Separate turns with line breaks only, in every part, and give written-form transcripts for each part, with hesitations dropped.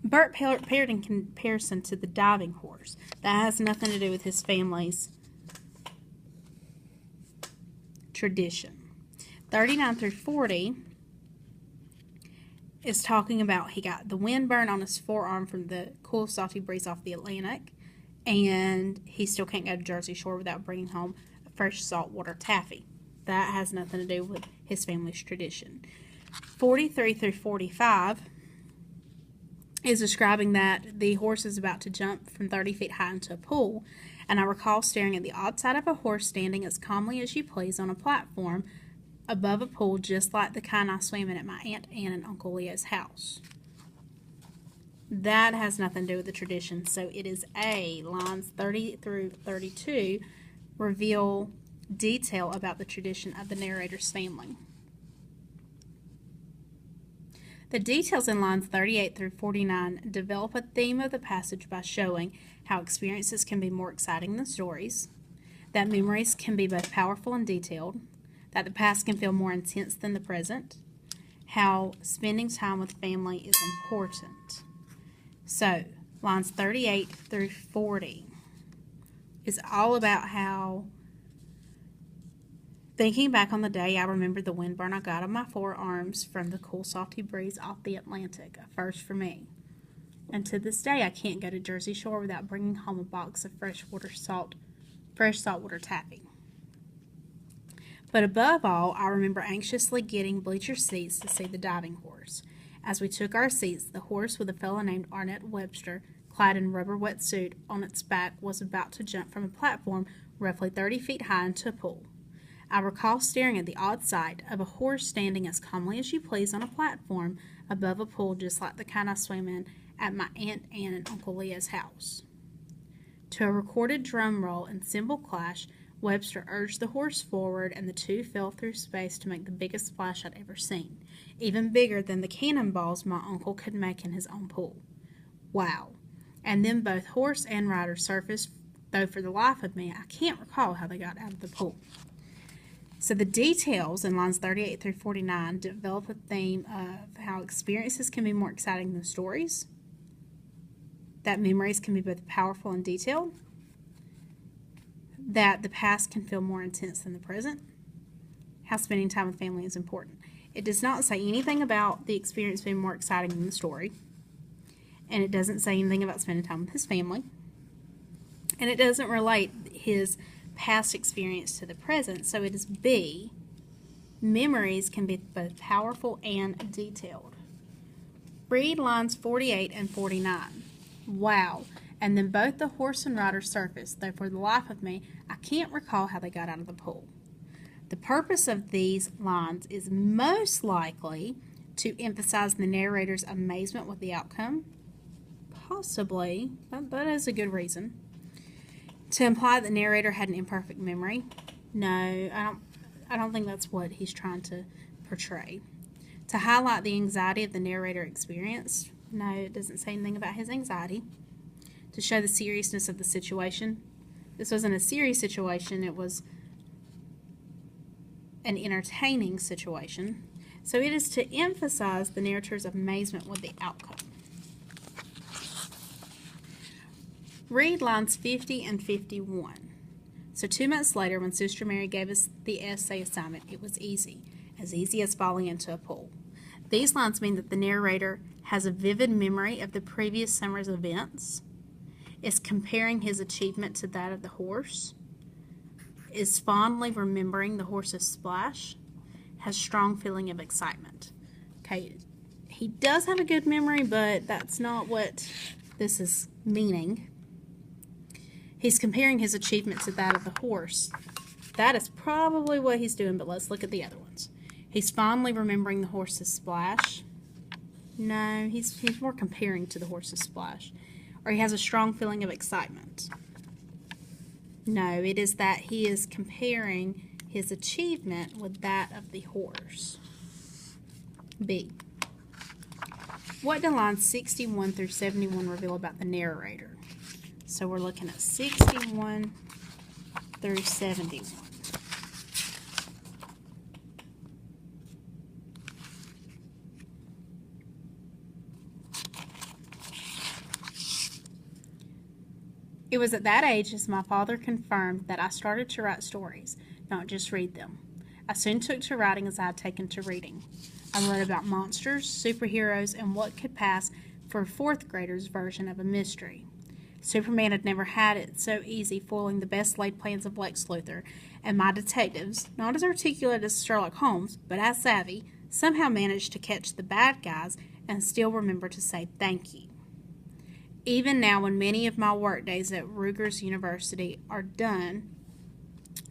Bert paired in comparison to the diving horse. That has nothing to do with his family's tradition. 39 through 40 is talking about he got the wind burn on his forearm from the cool, salty breeze off the Atlantic, and he still can't go to Jersey Shore without bringing home a fresh saltwater taffy. That has nothing to do with his family's tradition. 43 through 45 is describing that the horse is about to jump from 30 feet high into a pool, and I recall staring at the odd side of a horse standing as calmly as you please on a platform above a pool just like the kind I swam in at my Aunt Ann and Uncle Leo's house. That has nothing to do with the tradition, so it is A. Lines 30 through 32 reveal detail about the tradition of the narrator's family. The details in lines 38 through 49 develop a theme of the passage by showing how experiences can be more exciting than stories, that memories can be both powerful and detailed, that the past can feel more intense than the present, how spending time with family is important. So, lines 38 through 40 is all about how, thinking back on the day, I remember the windburn I got on my forearms from the cool, salty breeze off the Atlantic, a first for me. And to this day, I can't go to Jersey Shore without bringing home a box of fresh saltwater taffy. But above all, I remember anxiously getting bleacher seats to see the diving horse. As we took our seats, the horse with a fellow named Arnett Webster, clad in rubber wetsuit on its back, was about to jump from a platform roughly 30 feet high into a pool. I recall staring at the odd sight of a horse standing as calmly as you please on a platform above a pool just like the kind I swam in at my Aunt Ann and Uncle Leo's house. To a recorded drum roll and cymbal clash, Webster urged the horse forward, and the two fell through space to make the biggest splash I'd ever seen, even bigger than the cannonballs my uncle could make in his own pool. Wow. And then both horse and rider surfaced, though for the life of me, I can't recall how they got out of the pool. So the details in lines 38 through 49 develop a theme of how experiences can be more exciting than stories, that memories can be both powerful and detailed, that the past can feel more intense than the present, how spending time with family is important. It does not say anything about the experience being more exciting than the story, and it doesn't say anything about spending time with his family, and it doesn't relate his past experience to the present, so it is B. Memories can be both powerful and detailed. Read lines 48 and 49. Wow. And then both the horse and rider surfaced, though for the life of me, I can't recall how they got out of the pool. The purpose of these lines is most likely to emphasize the narrator's amazement with the outcome. Possibly. That is a good reason. To imply the narrator had an imperfect memory. No, I don't think that's what he's trying to portray. To highlight the anxiety of the narrator experienced. No, it doesn't say anything about his anxiety. To show the seriousness of the situation. This wasn't a serious situation, it was an entertaining situation. So it is to emphasize the narrator's amazement with the outcome. Read lines 50 and 51. So 2 months later, when Sister Mary gave us the essay assignment, it was easy as falling into a pool. These lines mean that the narrator has a vivid memory of the previous summer's events, is comparing his achievement to that of the horse, is fondly remembering the horse's splash, has strong feeling of excitement. Okay, he does have a good memory, but that's not what this is meaning. He's comparing his achievement to that of the horse. That is probably what he's doing, but let's look at the other ones. He's fondly remembering the horse's splash. No, he's more comparing to the horse's splash. Or he has a strong feeling of excitement. No, it is that he is comparing his achievement with that of the horse. B. What do lines 61 through 71 reveal about the narrator? So we're looking at 61 through 71. It was at that age as my father confirmed that I started to write stories, not just read them. I soon took to writing as I had taken to reading. I wrote about monsters, superheroes, and what could pass for a fourth grader's version of a mystery. Superman had never had it so easy foiling the best laid plans of Lex Luthor, and my detectives, not as articulate as Sherlock Holmes, but as savvy, somehow managed to catch the bad guys and still remember to say thank you. Even now, when many of my work days at Rutgers University are done,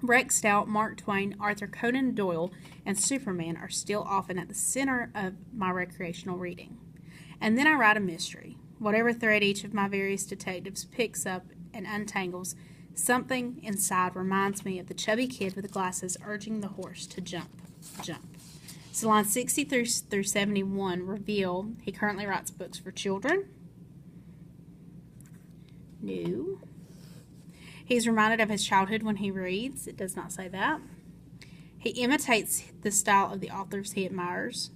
Rex Stout, Mark Twain, Arthur Conan Doyle, and Superman are still often at the center of my recreational reading. And then I write a mystery. Whatever thread each of my various detectives picks up and untangles, something inside reminds me of the chubby kid with the glasses urging the horse to jump, jump. So lines 60 through 71 reveal he currently writes books for children. No. He's reminded of his childhood when he reads. It does not say that. He imitates the style of the authors he admires.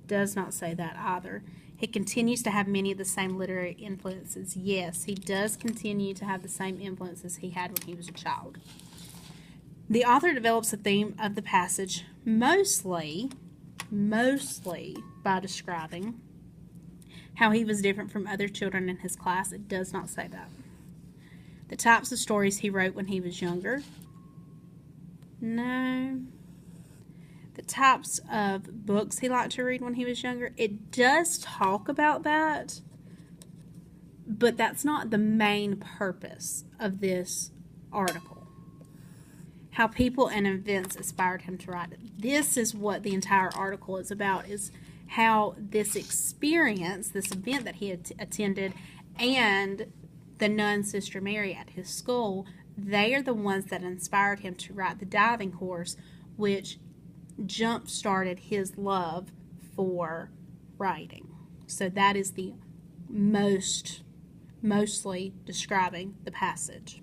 Does not say that either. He continues to have many of the same literary influences. Yes, he does continue to have the same influences he had when he was a child. The author develops a theme of the passage mostly by describing how he was different from other children in his class. It does not say that. The types of stories he wrote when he was younger. No. The types of books he liked to read when he was younger. It does talk about that, but that's not the main purpose of this article. How people and events inspired him to write it. This is what the entire article is about, is how this experience, this event that he had attended, and the nun Sister Mary at his school, they are the ones that inspired him to write The Diving Horse, which jump-started his love for writing. So that is the mostly describing the passage.